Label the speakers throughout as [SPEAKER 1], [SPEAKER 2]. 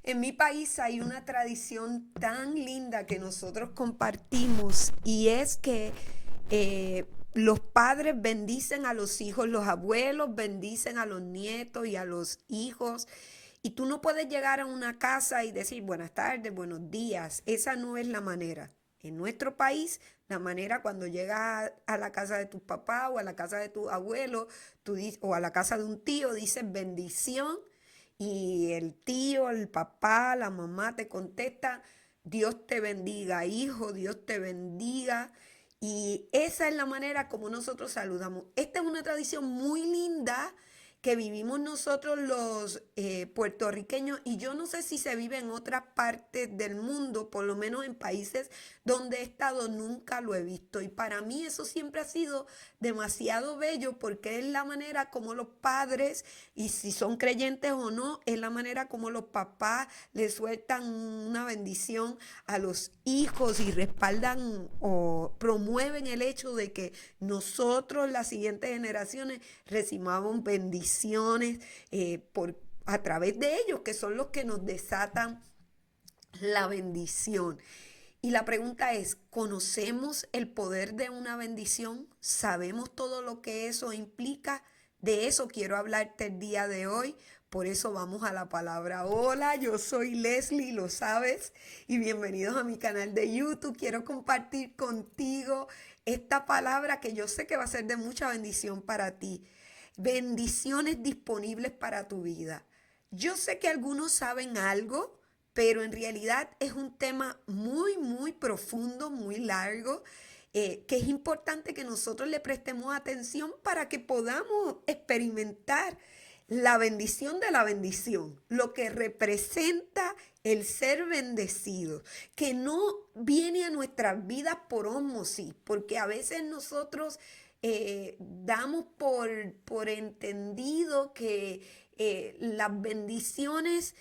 [SPEAKER 1] En mi país hay una tradición tan linda que nosotros compartimos y es que los padres bendicen a los hijos, los abuelos bendicen a los nietos y a los hijos. Y tú no puedes llegar a una casa y decir buenas tardes, buenos días. Esa no es la manera. En nuestro país, la manera cuando llegas a la casa de tu papá o a la casa de tu abuelo o a la casa de un tío, dices bendición y el tío, el papá, la mamá te contesta, Dios te bendiga, hijo, Dios te bendiga. Y esa es la manera como nosotros saludamos. Esta es una tradición muy linda que vivimos nosotros los puertorriqueños y yo no sé si se vive en otras partes del mundo, por lo menos en países donde he estado nunca lo he visto y para mí eso siempre ha sido demasiado bello porque es la manera como los padres, y si son creyentes o no, es la manera como los papás le sueltan una bendición a los hijos y respaldan o promueven el hecho de que nosotros, las siguientes generaciones, recibamos bendiciones a través de ellos, que son los que nos desatan la bendición. Y la pregunta es, ¿conocemos el poder de una bendición? ¿Sabemos todo lo que eso implica? De eso quiero hablarte el día de hoy. Por eso vamos a la palabra. Hola, yo soy Leslie, lo sabes, y bienvenidos a mi canal de YouTube. Quiero compartir contigo esta palabra que yo sé que va a ser de mucha bendición para ti. Bendiciones disponibles para tu vida. Yo sé que algunos saben algo, pero en realidad es un tema muy, muy profundo, muy largo, que es importante que nosotros le prestemos atención para que podamos experimentar la bendición de la bendición, lo que representa el ser bendecido, que no viene a nuestras vidas por ósmosis, porque a veces nosotros damos por entendido que las bendiciones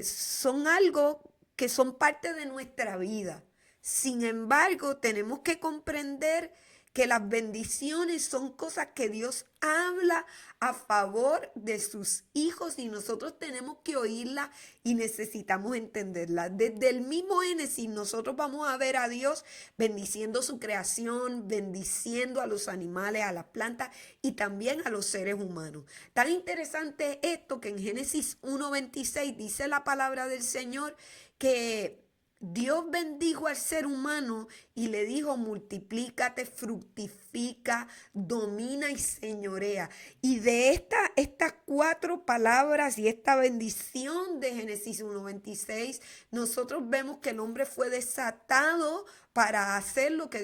[SPEAKER 1] son algo que son parte de nuestra vida. Sin embargo, tenemos que comprender que las bendiciones son cosas que Dios habla a favor de sus hijos y nosotros tenemos que oírlas y necesitamos entenderlas. Desde el mismo Génesis nosotros vamos a ver a Dios bendiciendo su creación, bendiciendo a los animales, a las plantas y también a los seres humanos. Tan interesante es esto que en Génesis 1:26 dice la palabra del Señor que Dios bendijo al ser humano y le dijo, multiplícate, fructifica, domina y señorea. Y de estas cuatro palabras y esta bendición de Génesis 1:26, nosotros vemos que el hombre fue desatado para hacer lo que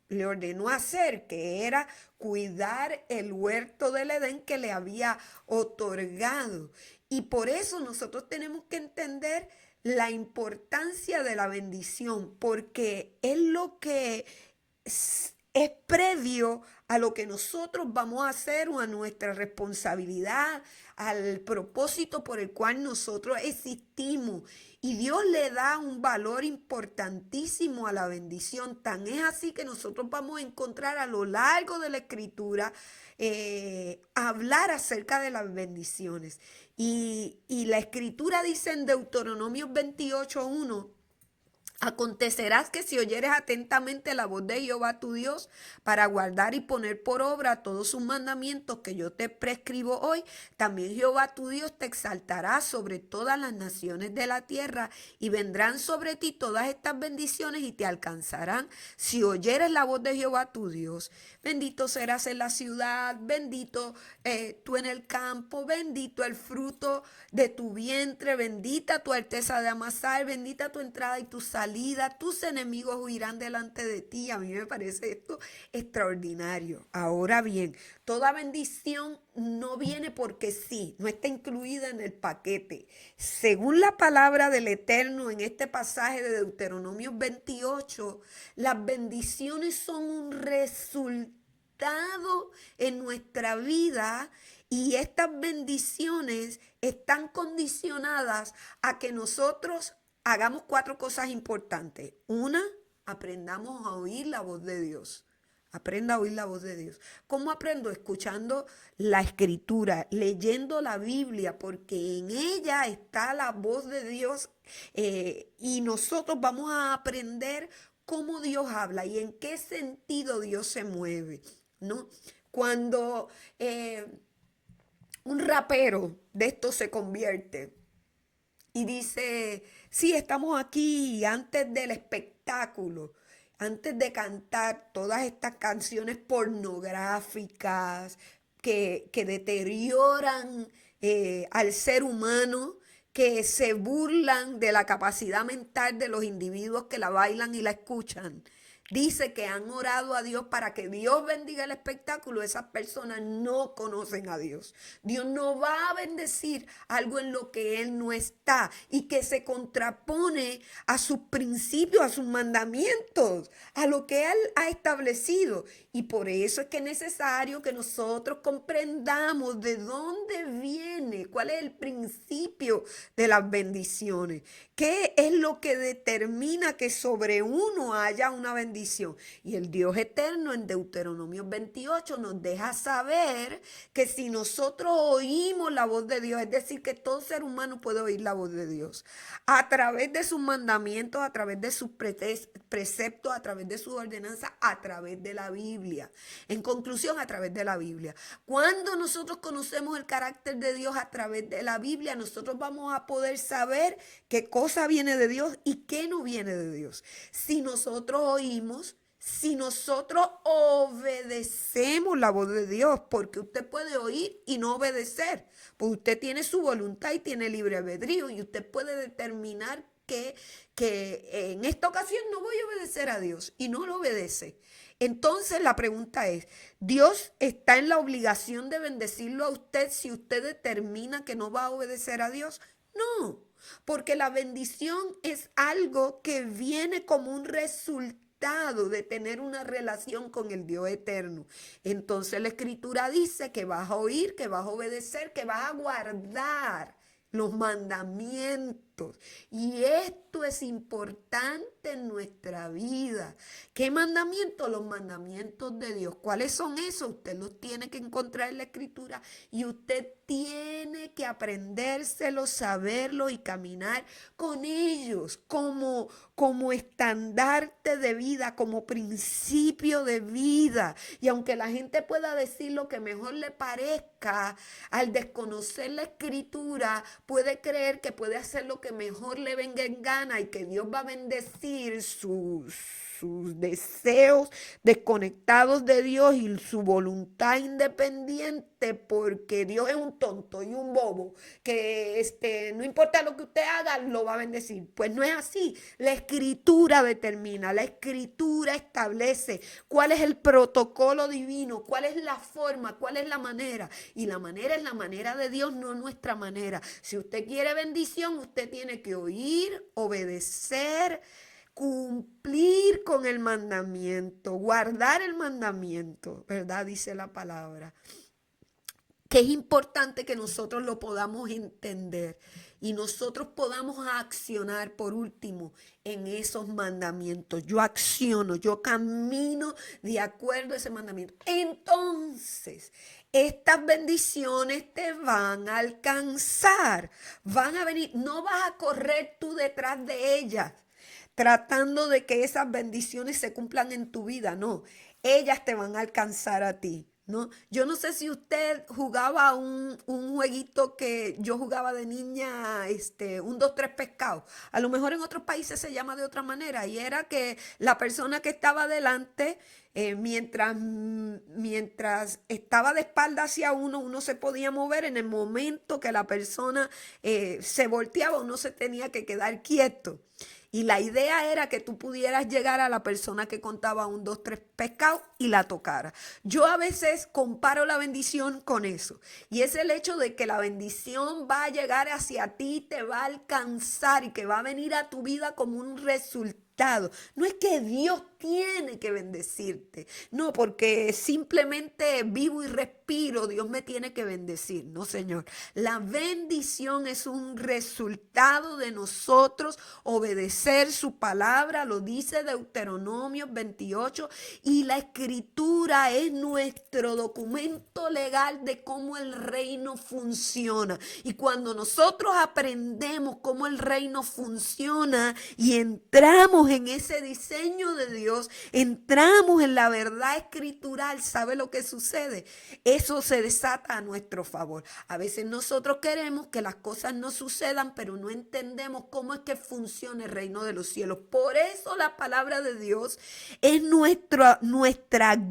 [SPEAKER 1] le ordenó hacer, que era cuidar el huerto del Edén que le había otorgado. Y por eso nosotros tenemos que entender la importancia de la bendición, porque es lo que es previo a lo que nosotros vamos a hacer o a nuestra responsabilidad, al propósito por el cual nosotros existimos. Y Dios le da un valor importantísimo a la bendición. Tan es así que nosotros vamos a encontrar a lo largo de la escritura hablar acerca de las bendiciones. Y la escritura dice en Deuteronomio 28:1, acontecerás que si oyeres atentamente la voz de Jehová tu Dios para guardar y poner por obra todos sus mandamientos que yo te prescribo hoy, también Jehová tu Dios te exaltará sobre todas las naciones de la tierra y vendrán sobre ti todas estas bendiciones y te alcanzarán si oyeres la voz de Jehová tu Dios. Bendito serás en la ciudad, bendito tú en el campo, bendito el fruto de tu vientre, bendita tu alteza de amasar, bendita tu entrada y tu salida, tus enemigos huirán delante de ti. A mí me parece esto extraordinario. Ahora bien, toda bendición no viene porque sí, no está incluida en el paquete. Según la palabra del Eterno en este pasaje de Deuteronomio 28, las bendiciones son un resultado en nuestra vida y estas bendiciones están condicionadas a que nosotros hagamos cuatro cosas importantes. Una, aprendamos a oír la voz de Dios. Aprenda a oír la voz de Dios. ¿Cómo aprendo? Escuchando la escritura, leyendo la Biblia, porque en ella está la voz de Dios y nosotros vamos a aprender cómo Dios habla y en qué sentido Dios se mueve, ¿no? Cuando un rapero de esto se convierte y dice, sí, estamos aquí antes del espectáculo, antes de cantar todas estas canciones pornográficas que deterioran al ser humano, que se burlan de la capacidad mental de los individuos que la bailan y la escuchan. Dice que han orado a Dios para que Dios bendiga el espectáculo. Esas personas no conocen a Dios. Dios no va a bendecir algo en lo que Él no está y que se contrapone a sus principios, a sus mandamientos, a lo que Él ha establecido. Y por eso es que es necesario que nosotros comprendamos de dónde viene, cuál es el principio de las bendiciones, qué es lo que determina que sobre uno haya una bendición. Y el Dios eterno en Deuteronomio 28 nos deja saber que si nosotros oímos la voz de Dios, es decir, que todo ser humano puede oír la voz de Dios, a través de sus mandamientos, a través de sus preceptos, a través de sus ordenanzas, a través de la Biblia. En conclusión, a través de la Biblia. Cuando nosotros conocemos el carácter de Dios a través de la Biblia, nosotros vamos a poder saber qué cosa viene de Dios y qué no viene de Dios. Si nosotros oímos, si nosotros obedecemos la voz de Dios, porque usted puede oír y no obedecer, pues usted tiene su voluntad y tiene libre albedrío y usted puede determinar que en esta ocasión no voy a obedecer a Dios y no lo obedece. Entonces la pregunta es, ¿Dios está en la obligación de bendecirlo a usted si usted determina que no va a obedecer a Dios? No, porque la bendición es algo que viene como un resultado de tener una relación con el Dios eterno. Entonces la Escritura dice que vas a oír, que vas a obedecer, que vas a guardar los mandamientos. Y esto es importante en nuestra vida. ¿Qué mandamientos? Los mandamientos de Dios. ¿Cuáles son esos? Usted los tiene que encontrar en la Escritura y usted tiene que aprendérselos, saberlos y caminar con ellos como estandarte de vida, como principio de vida. Y aunque la gente pueda decir lo que mejor le parezca, al desconocer la Escritura, puede creer que puede hacer lo que mejor le venga en gana y que Dios va a bendecir sus deseos desconectados de Dios y su voluntad independiente, porque Dios es un tonto y un bobo que no importa lo que usted haga, lo va a bendecir. Pues no es así. La Escritura determina, la Escritura establece cuál es el protocolo divino, cuál es la forma, cuál es la manera. Y la manera es la manera de Dios, no nuestra manera. Si usted quiere bendición, usted tiene que oír, obedecer, cumplir con el mandamiento, guardar el mandamiento, ¿verdad? Dice la palabra. Que es importante que nosotros lo podamos entender y nosotros podamos accionar por último en esos mandamientos. Yo acciono, yo camino de acuerdo a ese mandamiento. Entonces, estas bendiciones te van a alcanzar, van a venir, no vas a correr tú detrás de ellas, tratando de que esas bendiciones se cumplan en tu vida, no, ellas te van a alcanzar a ti. ¿No? Yo no sé si usted jugaba un jueguito que yo jugaba de niña, un 2 3 pescados. A lo mejor en otros países se llama de otra manera. Y era que la persona que estaba delante, mientras estaba de espalda hacia uno se podía mover. En el momento que la persona se volteaba, uno se tenía que quedar quieto. Y la idea era que tú pudieras llegar a la persona que contaba 1, 2, 3 pescados y la tocara. Yo a veces comparo la bendición con eso. Y es el hecho de que la bendición va a llegar hacia ti, te va a alcanzar y que va a venir a tu vida como un resultado. No es que Dios tiene que bendecirte. No, porque simplemente vivo y respiro, Dios me tiene que bendecir. No, Señor. La bendición es un resultado de nosotros obedecer su palabra, lo dice Deuteronomio 28, y la Escritura escritura es nuestro documento legal de cómo el reino funciona. Y cuando nosotros aprendemos cómo el reino funciona y entramos en ese diseño de Dios, entramos en la verdad escritural, ¿sabe lo que sucede? Eso se desata a nuestro favor. A veces nosotros queremos que las cosas no sucedan, pero no entendemos cómo es que funciona el reino de los cielos. Por eso la palabra de Dios es nuestra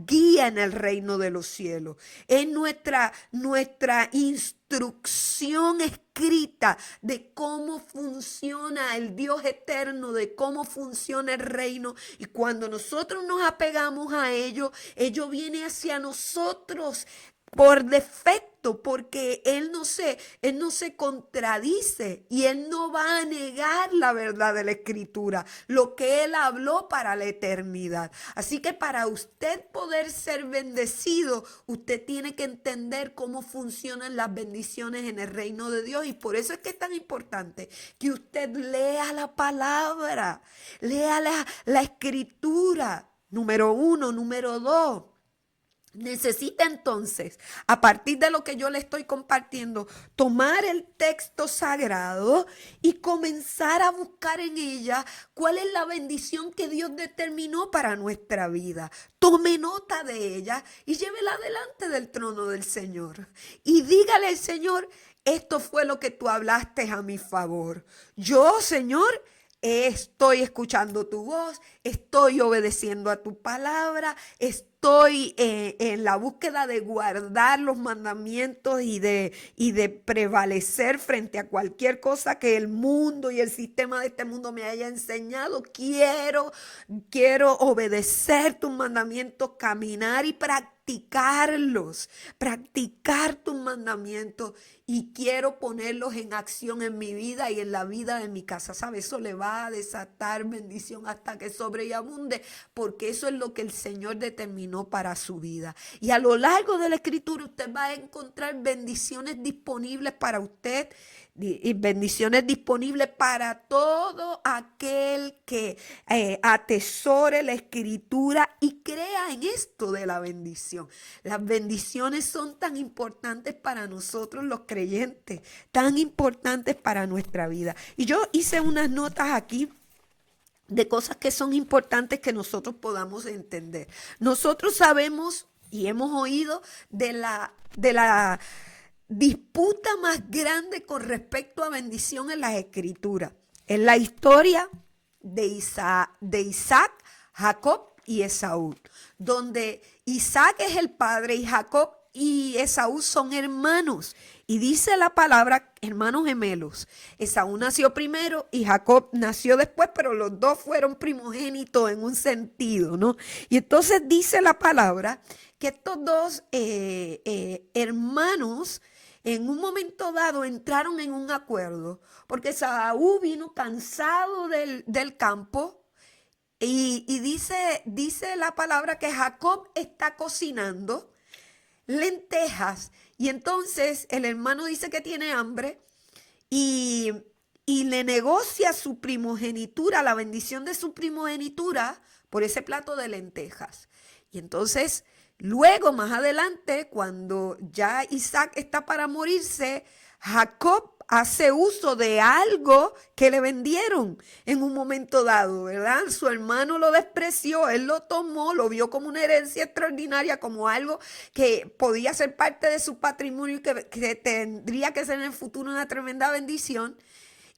[SPEAKER 1] guía en el reino de los cielos. Es nuestra instrucción escrita de cómo funciona el Dios eterno, de cómo funciona el reino. Y cuando nosotros nos apegamos a ello, ello viene hacia nosotros por defecto, porque Él no se contradice y Él no va a negar la verdad de la Escritura, lo que Él habló para la eternidad. Así que para usted poder ser bendecido, usted tiene que entender cómo funcionan las bendiciones en el reino de Dios, y por eso es que es tan importante que usted lea la palabra, lea la Escritura, número 1, número 2. Necesita entonces, a partir de lo que yo le estoy compartiendo, tomar el texto sagrado y comenzar a buscar en ella cuál es la bendición que Dios determinó para nuestra vida. Tome nota de ella y llévela delante del trono del Señor. Y dígale al Señor, esto fue lo que tú hablaste a mi favor. Yo, Señor, estoy escuchando tu voz, estoy obedeciendo a tu palabra, estoy en la búsqueda de guardar los mandamientos y de prevalecer frente a cualquier cosa que el mundo y el sistema de este mundo me haya enseñado. Quiero obedecer tus mandamientos, caminar y practicar tus mandamientos, y quiero ponerlos en acción en mi vida y en la vida de mi casa. ¿Sabe? Eso le va a desatar bendición hasta que sobre y abunde, porque eso es lo que el Señor determinó para su vida. Y a lo largo de la Escritura usted va a encontrar bendiciones disponibles para usted, y bendiciones disponibles para todo aquel que atesore la Escritura y crea en esto de la bendición. Las bendiciones son tan importantes para nosotros los creyentes, tan importantes para nuestra vida. Y yo hice unas notas aquí de cosas que son importantes que nosotros podamos entender. Nosotros sabemos y hemos oído de la disputa más grande con respecto a bendición en las Escrituras. Es la historia de Isaac, Jacob y Esaú, donde Isaac es el padre y Jacob y Esaú son hermanos. Y dice la palabra, hermanos gemelos. Esaú nació primero y Jacob nació después, pero los dos fueron primogénitos en un sentido, ¿no? Y entonces dice la palabra que estos dos hermanos en un momento dado entraron en un acuerdo, porque Esaú vino cansado del campo. Y dice la palabra que Jacob está cocinando lentejas, y entonces el hermano dice que tiene hambre y le negocia su primogenitura, la bendición de su primogenitura, por ese plato de lentejas. Y entonces luego, más adelante, cuando ya Isaac está para morirse, Jacob hace uso de algo que le vendieron en un momento dado, ¿verdad? Su hermano lo despreció, él lo tomó, lo vio como una herencia extraordinaria, como algo que podía ser parte de su patrimonio y que tendría que ser en el futuro una tremenda bendición.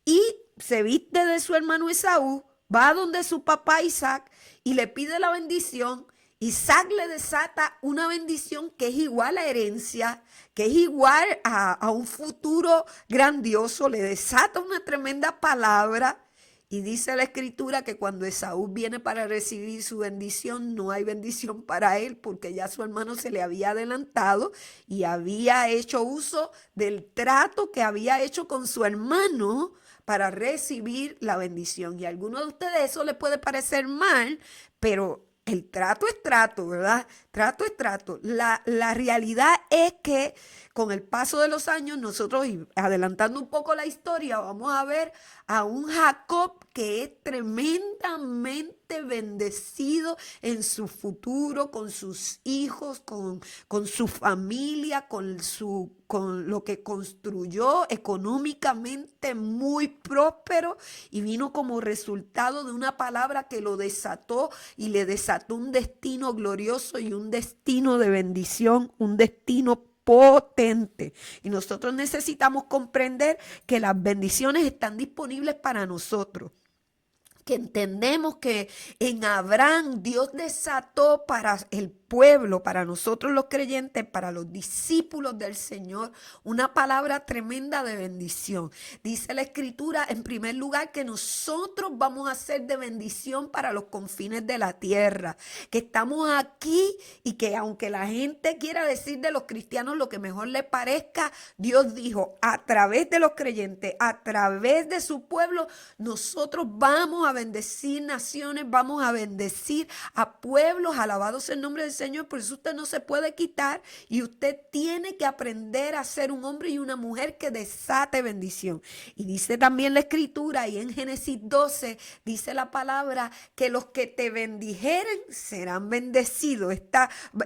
[SPEAKER 1] Y se viste de su hermano Esaú, va donde su papá Isaac y le pide la bendición. Isaac le desata una bendición que es igual a herencia, que es igual a un futuro grandioso, le desata una tremenda palabra. Y dice la Escritura que cuando Esaú viene para recibir su bendición, no hay bendición para él, porque ya su hermano se le había adelantado y había hecho uso del trato que había hecho con su hermano para recibir la bendición. Y a alguno de ustedes eso le puede parecer mal, pero el trato es trato, ¿verdad? trato es trato. La realidad es que con el paso de los años, nosotros, y adelantando un poco la historia, vamos a ver a un Jacob que es tremendamente bendecido en su futuro, con sus hijos, con su familia, con lo que construyó económicamente muy próspero, y vino como resultado de una palabra que lo desató y le desató un destino glorioso y un destino de bendición, un destino potente. Y nosotros necesitamos comprender que las bendiciones están disponibles para nosotros, que entendemos que en Abraham Dios desató para el pueblo, para nosotros los creyentes, para los discípulos del Señor, una palabra tremenda de bendición. Dice la Escritura, en primer lugar, que nosotros vamos a ser de bendición para los confines de la tierra, que estamos aquí y que aunque la gente quiera decir de los cristianos lo que mejor le parezca, Dios dijo, a través de los creyentes, a través de su pueblo, nosotros vamos a bendecir naciones, vamos a bendecir a pueblos, alabados el nombre del Señor. Por eso usted no se puede quitar y usted tiene que aprender a ser un hombre y una mujer que desate bendición. Y dice también la Escritura, y en Génesis 12 dice la palabra, que los que te bendijeren serán bendecidos.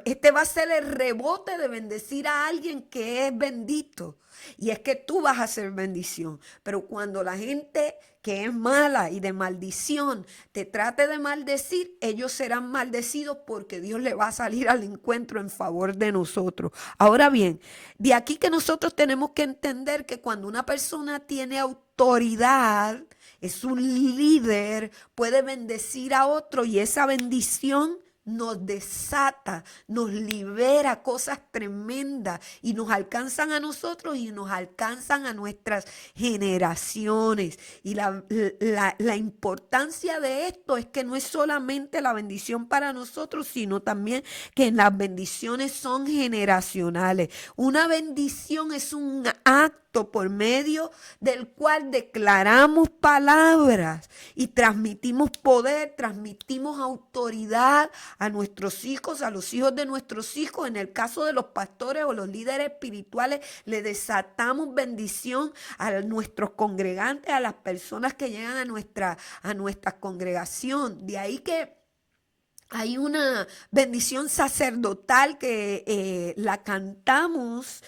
[SPEAKER 1] Este va a ser el rebote de bendecir a alguien que es bendito. Y es que tú vas a ser bendición. Pero cuando la gente que es mala y de maldición te trate de maldecir, ellos serán maldecidos porque Dios le va a salir al encuentro en favor de nosotros. Ahora bien, de aquí que nosotros tenemos que entender que cuando una persona tiene autoridad, es un líder, puede bendecir a otro, y esa bendición nos desata, nos libera cosas tremendas y nos alcanzan a nosotros y nos alcanzan a nuestras generaciones. Y la importancia de esto es que no es solamente la bendición para nosotros, sino también que las bendiciones son generacionales. Una bendición es un acto por medio del cual declaramos palabras y transmitimos poder, transmitimos autoridad a nuestros hijos, a los hijos de nuestros hijos. En el caso de los pastores o los líderes espirituales, le desatamos bendición a nuestros congregantes, a las personas que llegan a nuestra congregación. De ahí que hay una bendición sacerdotal que la cantamos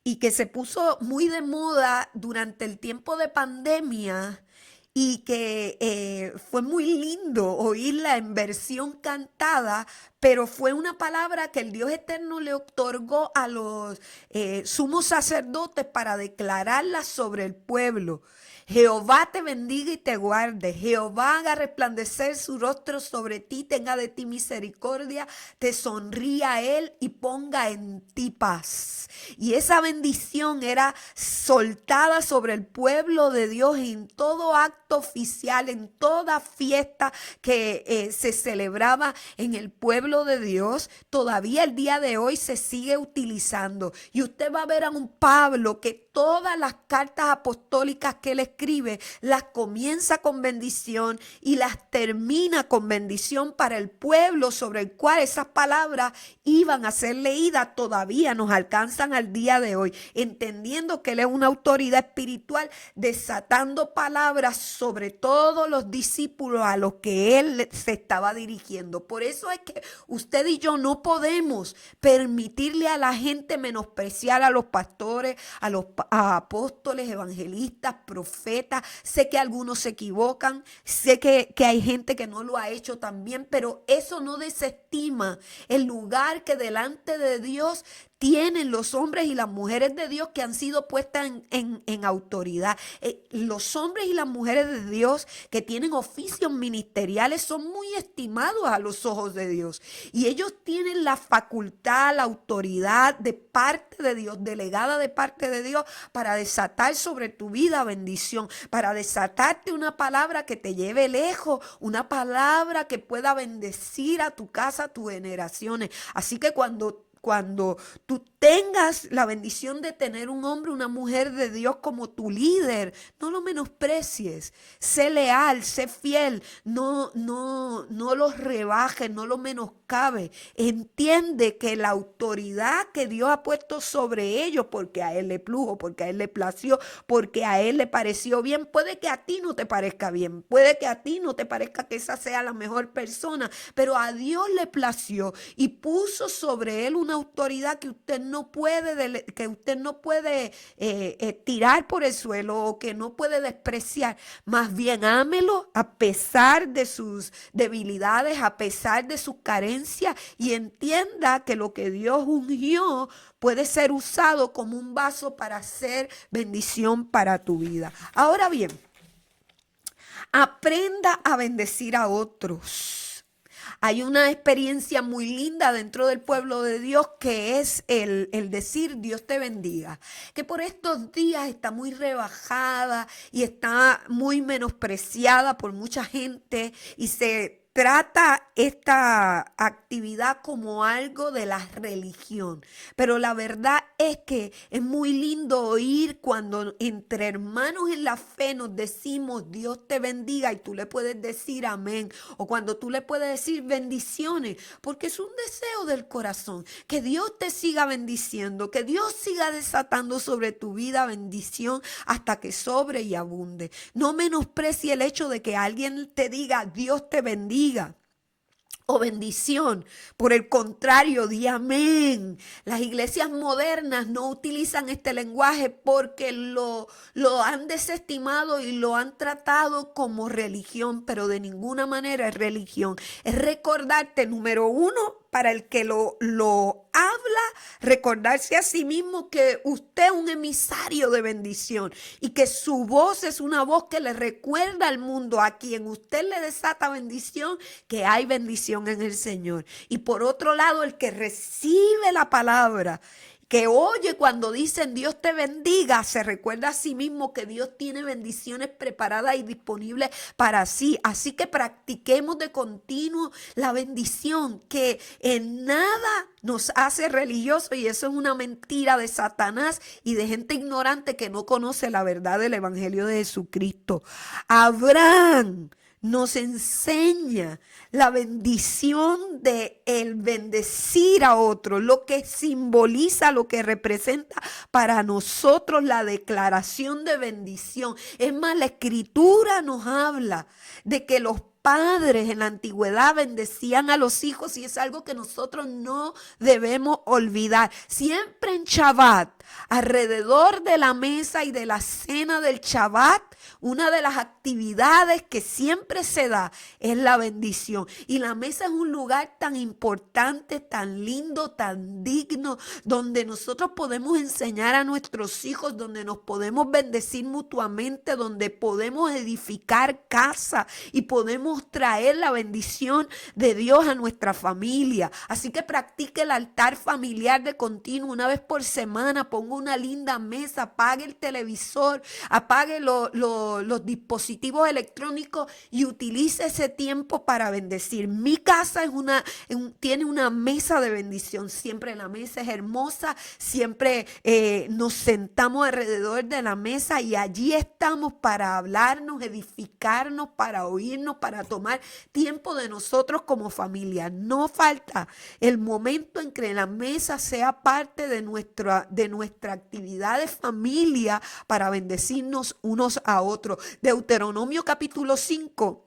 [SPEAKER 1] y que se puso muy de moda durante el tiempo de pandemia, y que fue muy lindo oírla en versión cantada, pero fue una palabra que el Dios eterno le otorgó a los sumos sacerdotes para declararla sobre el pueblo. Jehová te bendiga y te guarde. Jehová haga resplandecer su rostro sobre ti, tenga de ti misericordia, te sonría a él y ponga en ti paz. Y esa bendición era soltada sobre el pueblo de Dios en todo acto oficial, en toda fiesta que se celebraba en el pueblo de Dios. Todavía el día de hoy se sigue utilizando. Y usted va a ver a un Pablo que todas las cartas apostólicas que él escribe las comienza con bendición y las termina con bendición para el pueblo sobre el cual esas palabras iban a ser leídas. Todavía nos alcanzan al día de hoy, entendiendo que él es una autoridad espiritual, desatando palabras sobre todos los discípulos a los que él se estaba dirigiendo. Por eso es que usted y yo no podemos permitirle a la gente menospreciar a los pastores, a apóstoles, evangelistas, profetas. Sé que algunos se equivocan, sé que hay gente que no lo ha hecho también, pero eso no desestima el lugar que delante de Dios tienen los hombres y las mujeres de Dios que han sido puestas en autoridad. Los hombres y las mujeres de Dios que tienen oficios ministeriales son muy estimados a los ojos de Dios. Y ellos tienen la facultad, la autoridad de parte de Dios, delegada de parte de Dios, para desatar sobre tu vida bendición, para desatarte una palabra que te lleve lejos, una palabra que pueda bendecir a tu casa, a tus generaciones. Así que cuando tú tengas la bendición de tener un hombre, una mujer de Dios como tu líder, no lo menosprecies. Sé leal, sé fiel, no los rebajes, no lo menoscabes. Entiende que la autoridad que Dios ha puesto sobre ellos, porque a Él le plujo, porque a Él le plació, porque a Él le pareció bien, puede que a ti no te parezca bien, puede que a ti no te parezca que esa sea la mejor persona, pero a Dios le plació y puso sobre Él una autoridad que usted no puede, tirar por el suelo o que no puede despreciar. Más bien, ámelo a pesar de sus debilidades, a pesar de sus carencias, y entienda que lo que Dios ungió puede ser usado como un vaso para hacer bendición para tu vida. Ahora bien, aprenda a bendecir a otros. Hay una experiencia muy linda dentro del pueblo de Dios que es el decir Dios te bendiga, que por estos días está muy rebajada y está muy menospreciada por mucha gente y se trata esta actividad como algo de la religión. Pero la verdad es que es muy lindo oír cuando entre hermanos en la fe nos decimos Dios te bendiga y tú le puedes decir amén. O cuando tú le puedes decir bendiciones, porque es un deseo del corazón. Que Dios te siga bendiciendo, que Dios siga desatando sobre tu vida bendición hasta que sobre y abunde. No menosprecie el hecho de que alguien te diga Dios te bendiga o bendición. Por el contrario, di amén. Las iglesias modernas no utilizan este lenguaje porque lo han desestimado y lo han tratado como religión, pero de ninguna manera es religión. Es recordarte, número uno, para el que lo habla, recordarse a sí mismo que usted es un emisario de bendición y que su voz es una voz que le recuerda al mundo a quien usted le desata bendición, que hay bendición en el Señor. Y por otro lado, el que recibe la palabra, que oye cuando dicen Dios te bendiga, se recuerda a sí mismo que Dios tiene bendiciones preparadas y disponibles para sí. Así que practiquemos de continuo la bendición, que en nada nos hace religiosos, y eso es una mentira de Satanás y de gente ignorante que no conoce la verdad del Evangelio de Jesucristo. Abraham nos enseña la bendición de el bendecir a otro, lo que simboliza, lo que representa para nosotros la declaración de bendición. Es más, la Escritura nos habla de que los padres en la antigüedad bendecían a los hijos, y es algo que nosotros no debemos olvidar. Siempre en Shabbat, alrededor de la mesa y de la cena del Shabbat, una de las actividades que siempre se da es la bendición. Y la mesa es un lugar tan importante, tan lindo, tan digno, donde nosotros podemos enseñar a nuestros hijos, donde nos podemos bendecir mutuamente, donde podemos edificar casa y podemos traer la bendición de Dios a nuestra familia. Así que practique el altar familiar de continuo. Una vez por semana ponga una linda mesa, apague el televisor, apague los dispositivos electrónicos y utilice ese tiempo para bendecir. Mi casa tiene una mesa de bendición. Siempre la mesa es hermosa, siempre nos sentamos alrededor de la mesa y allí estamos para hablarnos, edificarnos, para oírnos, para tomar tiempo de nosotros como familia. No falta el momento en que la mesa sea parte de nuestra actividad de familia para bendecirnos unos a otros. Deuteronomio capítulo 5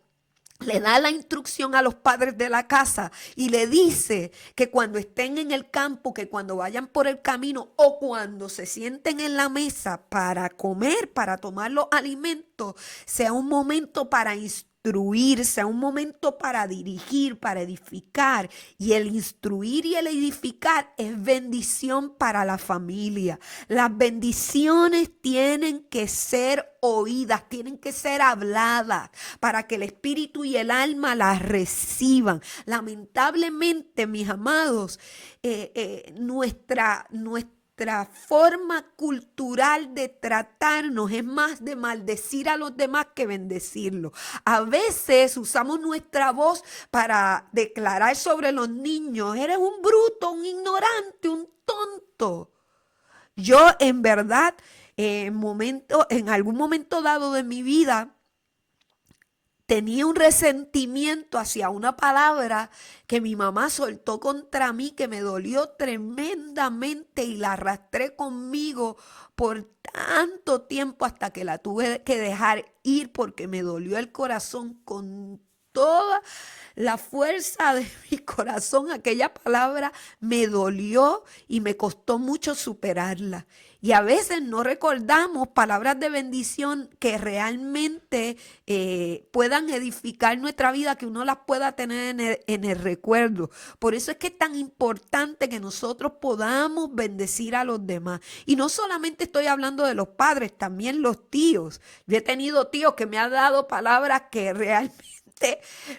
[SPEAKER 1] le da la instrucción a los padres de la casa y le dice que cuando estén en el campo, que cuando vayan por el camino o cuando se sienten en la mesa para comer, para tomar los alimentos, sea un momento para instruirse, un momento para dirigir, para edificar. Y el instruir y el edificar es bendición para la familia. Las bendiciones tienen que ser oídas, tienen que ser habladas para que el espíritu y el alma las reciban. Lamentablemente, mis amados, nuestra nuestra forma cultural de tratarnos es más de maldecir a los demás que bendecirlos. A veces usamos nuestra voz para declarar sobre los niños: eres un bruto, un ignorante, un tonto. Yo en verdad, en algún momento dado de mi vida, tenía un resentimiento hacia una palabra que mi mamá soltó contra mí, que me dolió tremendamente y la arrastré conmigo por tanto tiempo hasta que la tuve que dejar ir porque me dolió el corazón con toda la fuerza de mi corazón. Aquella palabra me dolió y me costó mucho superarla. Y a veces no recordamos palabras de bendición que realmente puedan edificar nuestra vida, que uno las pueda tener en el recuerdo. Por eso es que es tan importante que nosotros podamos bendecir a los demás. Y no solamente estoy hablando de los padres, también los tíos. Yo he tenido tíos que me han dado palabras que realmente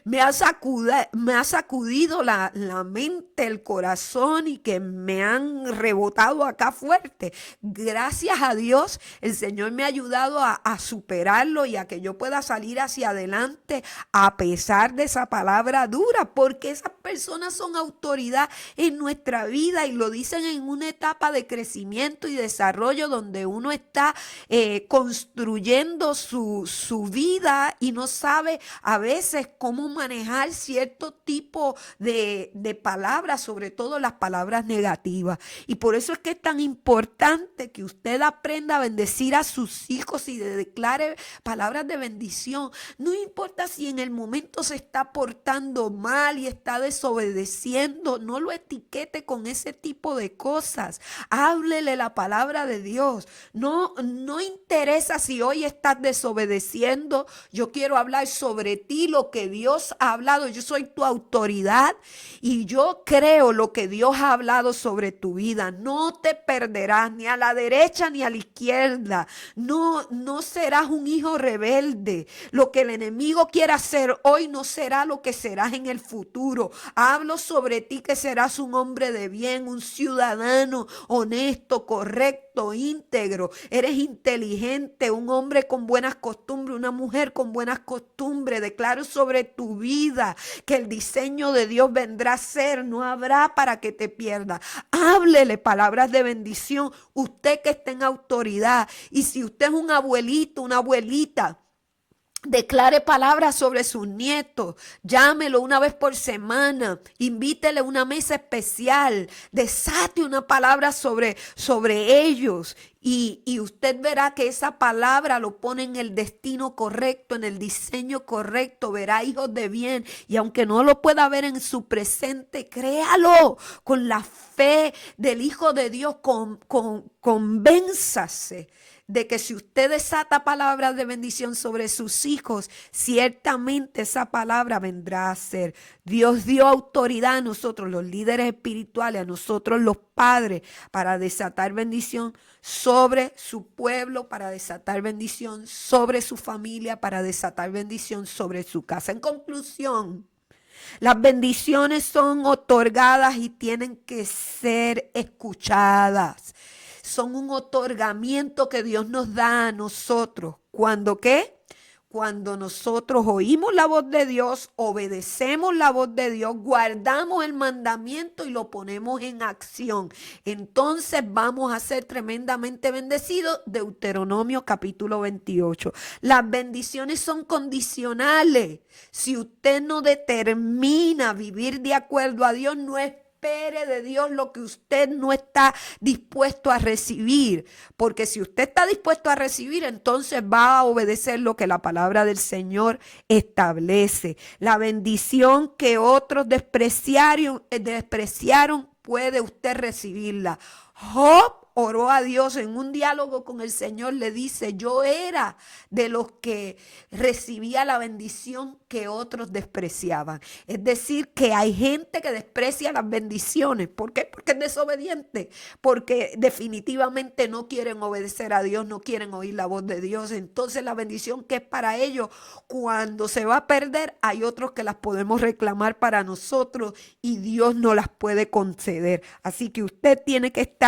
[SPEAKER 1] me ha sacudido la mente, el corazón, y que me han rebotado acá fuerte. Gracias a Dios, el Señor me ha ayudado a superarlo y a que yo pueda salir hacia adelante a pesar de esa palabra dura, porque esas personas son autoridad en nuestra vida y lo dicen en una etapa de crecimiento y desarrollo donde uno está construyendo su vida y no sabe a veces cómo manejar cierto tipo de palabras, sobre todo las palabras negativas. Y por eso es que es tan importante que usted aprenda a bendecir a sus hijos y declare palabras de bendición. No importa si en el momento se está portando mal y está desobedeciendo, no lo etiquete con ese tipo de cosas. Háblele la palabra de Dios. No interesa si hoy estás desobedeciendo. Yo quiero hablar sobre ti, lo que Dios ha hablado. Yo soy tu autoridad y yo creo lo que Dios ha hablado sobre tu vida. No te perderás ni a la derecha ni a la izquierda. No serás un hijo rebelde. Lo que el enemigo quiera hacer hoy no será lo que serás en el futuro. Hablo sobre ti que serás un hombre de bien, un ciudadano honesto, correcto, íntegro. Eres inteligente, un hombre con buenas costumbres, una mujer con buenas costumbres. Declaro sobre tu vida que el diseño de Dios vendrá a ser, no habrá para que te pierdas. Háblele palabras de bendición, usted que está en autoridad. Y si usted es un abuelito, una abuelita, declare palabras sobre sus nietos, llámelo una vez por semana, invítele a una mesa especial, desate una palabra sobre ellos y usted verá que esa palabra lo pone en el destino correcto, en el diseño correcto, verá hijos de bien y aunque no lo pueda ver en su presente, créalo con la fe del Hijo de Dios, convénzase de que si usted desata palabras de bendición sobre sus hijos, ciertamente esa palabra vendrá a ser. Dios dio autoridad a nosotros, los líderes espirituales, a nosotros los padres, para desatar bendición sobre su pueblo, para desatar bendición sobre su familia, para desatar bendición sobre su casa. En conclusión, las bendiciones son otorgadas y tienen que ser escuchadas. Son un otorgamiento que Dios nos da a nosotros. ¿Cuándo qué? Cuando nosotros oímos la voz de Dios, obedecemos la voz de Dios, guardamos el mandamiento y lo ponemos en acción. Entonces vamos a ser tremendamente bendecidos. Deuteronomio capítulo 28. Las bendiciones son condicionales. Si usted no determina vivir de acuerdo a Dios, no espere de Dios lo que usted no está dispuesto a recibir, porque si usted está dispuesto a recibir, entonces va a obedecer lo que la palabra del Señor establece. La bendición que otros despreciaron, puede usted recibirla. Job oró a Dios en un diálogo con el Señor, le dice: yo era de los que recibía la bendición que otros despreciaban. Es decir, que hay gente que desprecia las bendiciones. ¿Por qué? Porque es desobediente, porque definitivamente no quieren obedecer a Dios, no quieren oír la voz de Dios. Entonces la bendición que es para ellos, cuando se va a perder, hay otros que las podemos reclamar para nosotros y Dios no las puede conceder. Así que usted tiene que estar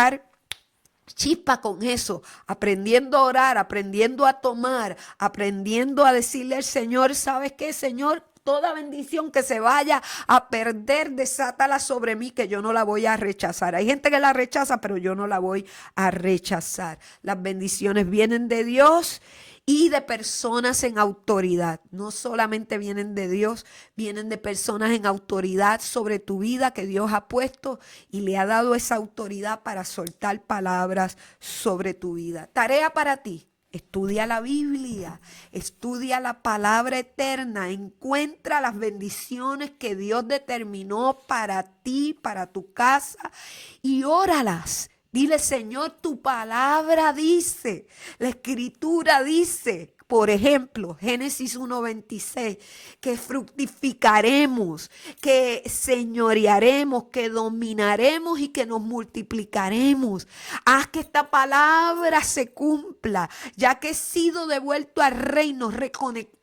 [SPEAKER 1] chispa con eso, aprendiendo a orar, aprendiendo a tomar, aprendiendo a decirle al Señor, ¿sabes qué, Señor? Toda bendición que se vaya a perder, desátala sobre mí, que yo no la voy a rechazar. Hay gente que la rechaza, pero yo no la voy a rechazar. Las bendiciones vienen de Dios y de personas en autoridad. No solamente vienen de Dios, vienen de personas en autoridad sobre tu vida que Dios ha puesto y le ha dado esa autoridad para soltar palabras sobre tu vida. Tarea para ti. Estudia la Biblia, estudia la palabra eterna, encuentra las bendiciones que Dios determinó para ti, para tu casa y óralas. Dile, Señor, tu palabra dice, la escritura dice, por ejemplo, Génesis 1:26, que fructificaremos, que señorearemos, que dominaremos y que nos multiplicaremos. Haz que esta palabra se cumpla, ya que he sido devuelto al reino, reconectado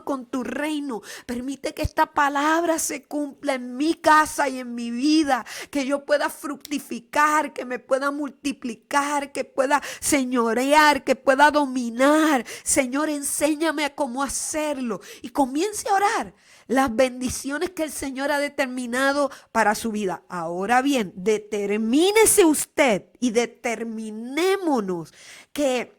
[SPEAKER 1] con tu reino. Permite que esta palabra se cumpla en mi casa y en mi vida, que yo pueda fructificar, que me pueda multiplicar, que pueda señorear, que pueda dominar. Señor, enséñame a cómo hacerlo y comience a orar las bendiciones que el Señor ha determinado para su vida. Ahora bien, determínese usted y determinémonos que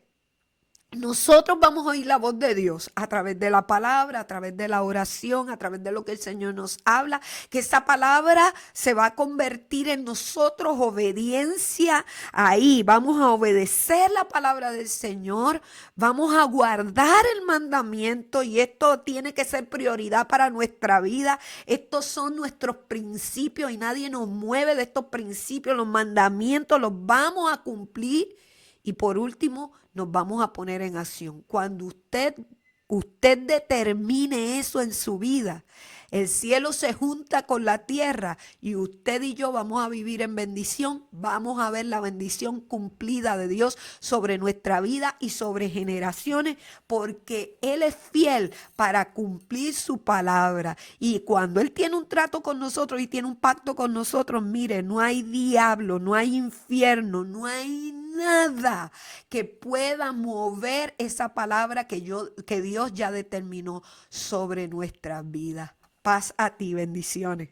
[SPEAKER 1] nosotros vamos a oír la voz de Dios a través de la palabra, a través de la oración, a través de lo que el Señor nos habla, que esa palabra se va a convertir en nosotros obediencia ahí. Vamos a obedecer la palabra del Señor, vamos a guardar el mandamiento y esto tiene que ser prioridad para nuestra vida. Estos son nuestros principios y nadie nos mueve de estos principios. Los mandamientos los vamos a cumplir. Y por último, nos vamos a poner en acción. Cuando usted determine eso en su vida, el cielo se junta con la tierra y usted y yo vamos a vivir en bendición. Vamos a ver la bendición cumplida de Dios sobre nuestra vida y sobre generaciones, porque Él es fiel para cumplir su palabra. Y cuando Él tiene un trato con nosotros y tiene un pacto con nosotros, mire, no hay diablo, no hay infierno, no hay nada que pueda mover esa palabra que Dios ya determinó sobre nuestras vidas. Paz a ti, bendiciones.